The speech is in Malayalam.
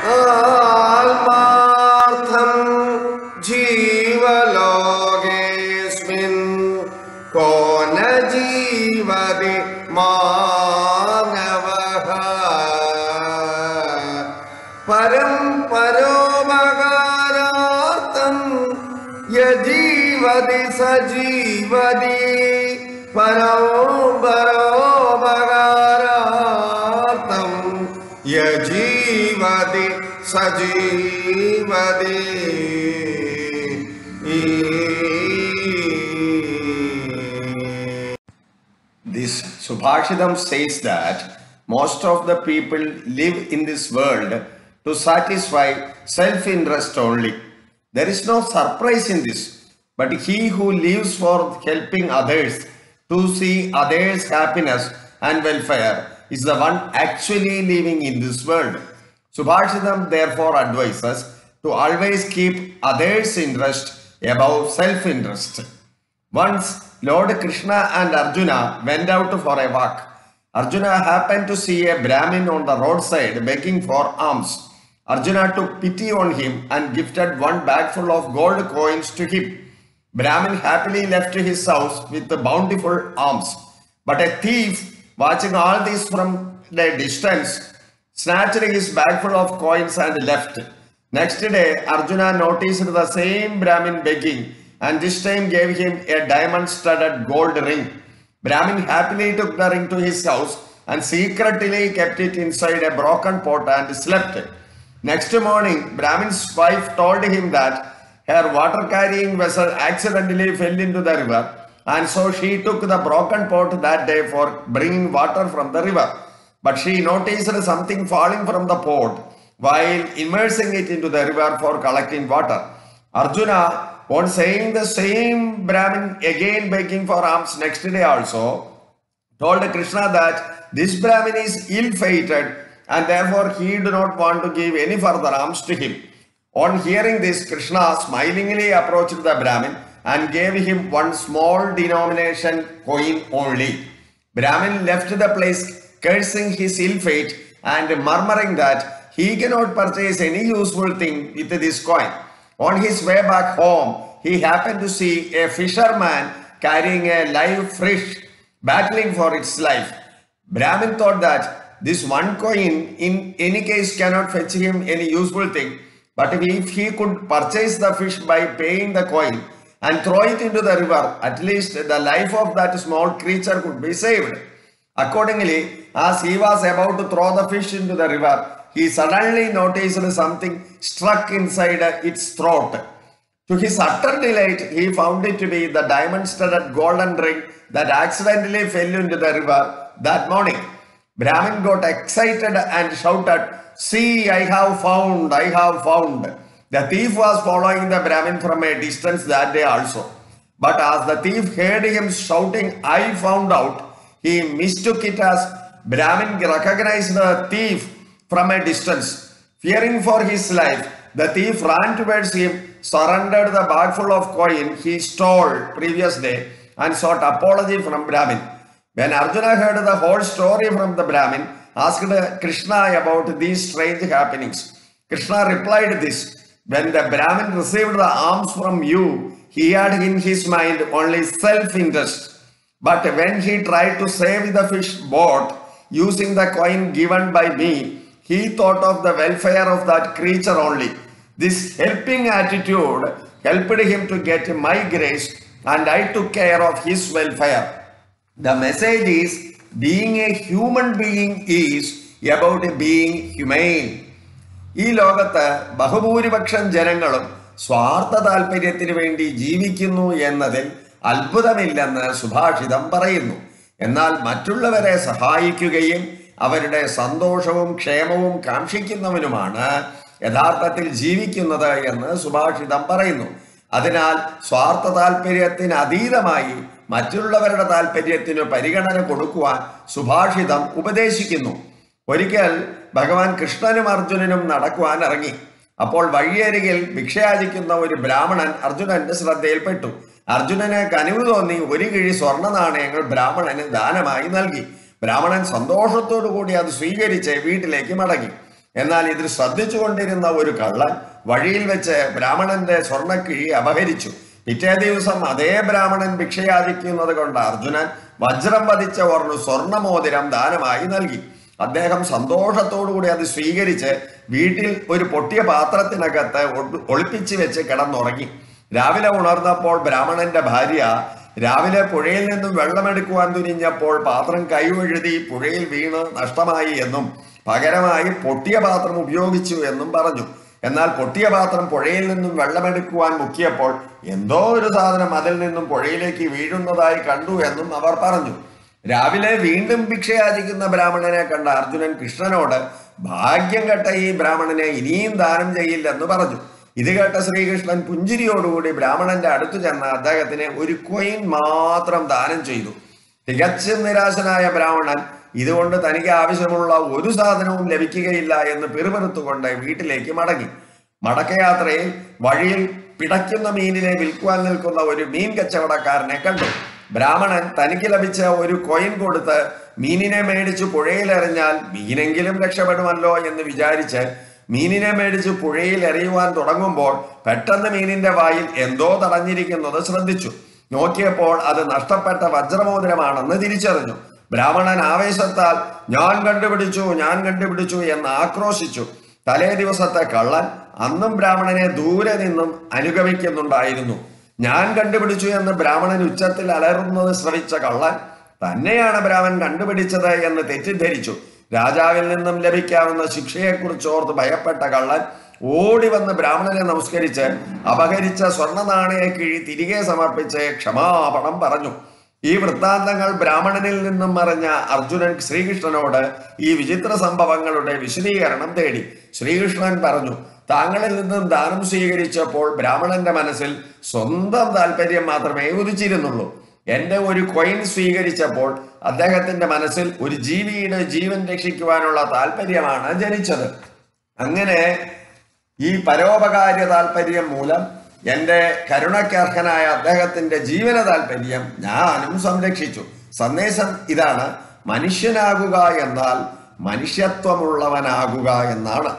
आत्मार्थं जीवलोकेऽस्मिन् को न जीवति मानवः परं परोपकारार्थं यजीवति स जीवति परं परोपकारार्थं यजीवति स जीवति. This Subhashidam says that most of the people live in this world to satisfy self-interest only. There is no surprise in this, but he who lives for helping others to see others' happiness and welfare is the one actually living in this world. Subhashidam therefore advises to always keep others' interest above self-interest. Once Lord Krishna and Arjuna went out for a walk. Arjuna happened to see a Brahmin on the roadside begging for alms. Arjuna took pity on him and gifted one bag full of gold coins to him. Brahmin happily left his house with the bountiful alms. But a thief, watching all this from a distance, snatched his bag full of coins and left. Next day, Arjuna noticed the same Brahmin begging and this time gave him a diamond-studded gold ring. Brahmin happily took the ring to his house and secretly kept it inside a broken pot and slept. Next morning, Brahmin's wife told him that her water-carrying vessel accidentally fell into the river, and so she took the broken pot that day for bringing water from the river. But she noticed something falling from the pot while immersing it into the river for collecting water. Arjuna, on saying the same Brahmin again begging for alms next day also, told Krishna that this Brahmin is ill-fated and therefore he do not want to give any further alms to him. On hearing this, Krishna smilingly approached the Brahmin and gave him one small denomination coin only. Brahmin left the place cursing his ill fate and murmuring that he cannot purchase any useful thing with this coin. On his way back home, he happened to see a fisherman carrying a live fish battling for its life. Brahmin thought that this one coin in any case cannot fetch him any useful thing, but if he could purchase the fish by paying the coin and throw it into the river, at least the life of that small creature could be saved. Accordingly, as he was about to throw the fish into the river, he suddenly noticed something struck inside its throat. To his utter delight, he found it to be the diamond-studded golden ring that accidentally fell into the river that morning. Brahmin got excited and shouted, "See, I have found, I have found." The thief was following the Brahmin from a distance that day also. But as the thief heard him shouting, "I found out," he mistook it as Brahmin recognized the thief from a distance. Fearing for his life, the thief ran towards him, surrendered the bag full of coin he stole previous day, and sought apology from Brahmin. When Arjuna heard the whole story from the Brahmin, asked Krishna about these strange happenings. Krishna replied this: "When the Brahmin received the alms from you, he had in his mind only self-interest. But when he tried to save the fish bought using the coin given by me, he thought of the welfare of that creature only. This helping attitude helped him to get my grace, and I took care of his welfare." The message is, being a human being is about being humane. ഈ ലോകത്ത് ബഹുഭൂരിപക്ഷം ജനങ്ങളും സ്വാർത്ഥ താല്പര്യത്തിന് വേണ്ടി ജീവിക്കുന്നു എന്നതിൽ അത്ഭുതമില്ലെന്ന് സുഭാഷിതം പറയുന്നു. എന്നാൽ മറ്റുള്ളവരെ സഹായിക്കുകയും അവരുടെ സന്തോഷവും ക്ഷേമവും കാക്ഷിക്കുന്നവനുമാണ് യഥാർത്ഥത്തിൽ ജീവിക്കുന്നത് എന്ന് സുഭാഷിതം പറയുന്നു. അതിനാൽ സ്വാർത്ഥ താല്പര്യത്തിന് അതീതമായി മറ്റുള്ളവരുടെ താല്പര്യത്തിന് പരിഗണന കൊടുക്കുവാൻ സുഭാഷിതം ഉപദേശിക്കുന്നു. ഒരിക്കൽ ഭഗവാൻ കൃഷ്ണനും അർജുനനും നടക്കുവാൻ ഇറങ്ങി. അപ്പോൾ വഴിയരികിൽ ഭിക്ഷയാചിക്കുന്ന ഒരു ബ്രാഹ്മണൻ അർജുനന്റെ ശ്രദ്ധയിൽപ്പെട്ടു. അർജുനന് കനിവ് തോന്നി ഒരു കിഴി സ്വർണ്ണ നാണയങ്ങൾ ബ്രാഹ്മണന് ദാനമായി നൽകി. ബ്രാഹ്മണൻ സന്തോഷത്തോടു കൂടി അത് സ്വീകരിച്ച് വീട്ടിലേക്ക് മടങ്ങി. എന്നാൽ ഇത് ശ്രദ്ധിച്ചുകൊണ്ടിരുന്ന ഒരു കള്ളൻ വഴിയിൽ വെച്ച് ബ്രാഹ്മണന്റെ സ്വർണ്ണക്കിഴി അപഹരിച്ചു. പിറ്റേ ദിവസം അതേ ബ്രാഹ്മണൻ ഭിക്ഷയാചിക്കുന്നത് കൊണ്ട് അർജുനൻ വജ്രം പതിച്ച ഒരു സ്വർണ്ണമോതിരം ദാനമായി നൽകി. അദ്ദേഹം സന്തോഷത്തോടുകൂടി അത് സ്വീകരിച്ച് വീട്ടിൽ ഒരു പൊട്ടിയ പാത്രത്തിനകത്ത് ഒളിപ്പിച്ചു വെച്ച് കിടന്നുറങ്ങി. രാവിലെ ഉണർന്നപ്പോൾ ബ്രാഹ്മണന്റെ ഭാര്യ രാവിലെ പുഴയിൽ നിന്നും വെള്ളമെടുക്കുവാൻ തുനിഞ്ഞപ്പോൾ പാത്രം കൈവഴുതി പുഴയിൽ വീണ് നഷ്ടമായി എന്നും പകരമായി പൊട്ടിയ പാത്രം ഉപയോഗിച്ചു എന്നും പറഞ്ഞു. എന്നാൽ പൊട്ടിയ പാത്രം പുഴയിൽ നിന്നും വെള്ളമെടുക്കുവാൻ മുക്കിയപ്പോൾ എന്തോ ഒരു സാധനം അതിൽ നിന്നും പുഴയിലേക്ക് വീഴുന്നതായി കണ്ടു എന്നും അവർ പറഞ്ഞു. രാവിലെ വീണ്ടും ഭിക്ഷയാചിക്കുന്ന ബ്രാഹ്മണനെ കണ്ട അർജുനൻ കൃഷ്ണനോട് ഭാഗ്യം കെട്ട ഈ ബ്രാഹ്മണനെ ഇനിയും ദാനം ചെയ്യില്ലെന്ന് പറഞ്ഞു. ഇത് കേട്ട ശ്രീകൃഷ്ണൻ പുഞ്ചിരിയോടുകൂടി ബ്രാഹ്മണന്റെ അടുത്തു ചെന്ന് അദ്ദേഹത്തിന് ഒരു കോയിൻ മാത്രം ദാനം ചെയ്തു. തികച്ചും നിരാശനായ ബ്രാഹ്മണൻ ഇതുകൊണ്ട് തനിക്ക് ആവശ്യമുള്ള ഒരു സാധനവും ലഭിക്കുകയില്ല എന്ന് പിറുപിറുത്തുകൊണ്ട് വീട്ടിലേക്ക് മടങ്ങി. മടക്കയാത്രയിൽ വഴിയിൽ പിടയ്ക്കുന്ന മീനിനെ വിൽക്കുവാൻ നിൽക്കുന്ന ഒരു മീൻ കച്ചവടക്കാരനെ കണ്ടു. ബ്രാഹ്മണൻ തനിക്ക് ലഭിച്ച ഒരു കോയിൻ കൊടുത്ത് മീനിനെ മേടിച്ച് പുഴയിൽ എറിഞ്ഞാൽ മീനെങ്കിലും രക്ഷപ്പെടുമല്ലോ എന്ന് വിചാരിച്ച് മീനിനെ മേടിച്ച് പുഴയിൽ എറിയുവാൻ തുടങ്ങുമ്പോൾ പെട്ടെന്ന് മീനിന്റെ വായിൽ എന്തോ തടഞ്ഞിരിക്കുന്നത് ശ്രദ്ധിച്ചു. നോക്കിയപ്പോൾ അത് നഷ്ടപ്പെട്ട വജ്രമോതിരമാണെന്ന് തിരിച്ചറിഞ്ഞു. ബ്രാഹ്മണൻ ആവേശത്താൽ ഞാൻ കണ്ടുപിടിച്ചു എന്ന് ആക്രോശിച്ചു. തലേ ദിവസത്തെ കള്ളൻ അന്നും ബ്രാഹ്മണനെ ദൂരെ നിന്നും അനുഗമിക്കുന്നുണ്ടായിരുന്നു. ഞാൻ കണ്ടുപിടിച്ചു എന്ന് ബ്രാഹ്മണൻ ഉച്ചത്തിൽ അലറുന്നത് ശ്രവിച്ച കള്ളൻ തന്നെയാണ് ബ്രാഹ്മണൻ കണ്ടുപിടിച്ചത് എന്ന് തെറ്റിദ്ധരിച്ചു. രാജാവിൽ നിന്നും ലഭിക്കാവുന്ന ശിക്ഷയെക്കുറിച്ച് ഓർത്ത് ഭയപ്പെട്ട കള്ളൻ ഓടി വന്ന് ബ്രാഹ്മണനെ നമസ്കരിച്ച് അപഹരിച്ച സ്വർണ്ണ നാണയക്കിഴി തിരികെ സമർപ്പിച്ച് ക്ഷമാപണം പറഞ്ഞു. ഈ വൃത്താന്തങ്ങൾ ബ്രാഹ്മണനിൽ നിന്നും അറിഞ്ഞ അർജുനൻ ശ്രീകൃഷ്ണനോട് ഈ വിചിത്ര സംഭവങ്ങളുടെ വിശദീകരണം തേടി. ശ്രീകൃഷ്ണൻ പറഞ്ഞു, താങ്കളിൽ നിന്നും ദാനം സ്വീകരിച്ചപ്പോൾ ബ്രാഹ്മണന്റെ മനസ്സിൽ സ്വന്തം താല്പര്യം മാത്രമേ ഉദിച്ചിരുന്നുള്ളൂ. എന്റെ ഒരു കോയിൻ സ്വീകരിച്ചപ്പോൾ അദ്ദേഹത്തിന്റെ മനസ്സിൽ ഒരു ജീവിയുടെ ജീവൻ രക്ഷിക്കുവാനുള്ള താല്പര്യമാണ് ജനിച്ചത്. അങ്ങനെ ഈ പരോപകാര്യ താല്പര്യം മൂലം എന്റെ കരുണയ്ക്കർഹനായ അദ്ദേഹത്തിന്റെ ജീവന താല്പര്യം ഞാനും സംരക്ഷിച്ചു. സന്ദേശം ഇതാണ്: മനുഷ്യനാകുക എന്നാൽ മനുഷ്യത്വമുള്ളവനാകുക എന്നാണ്.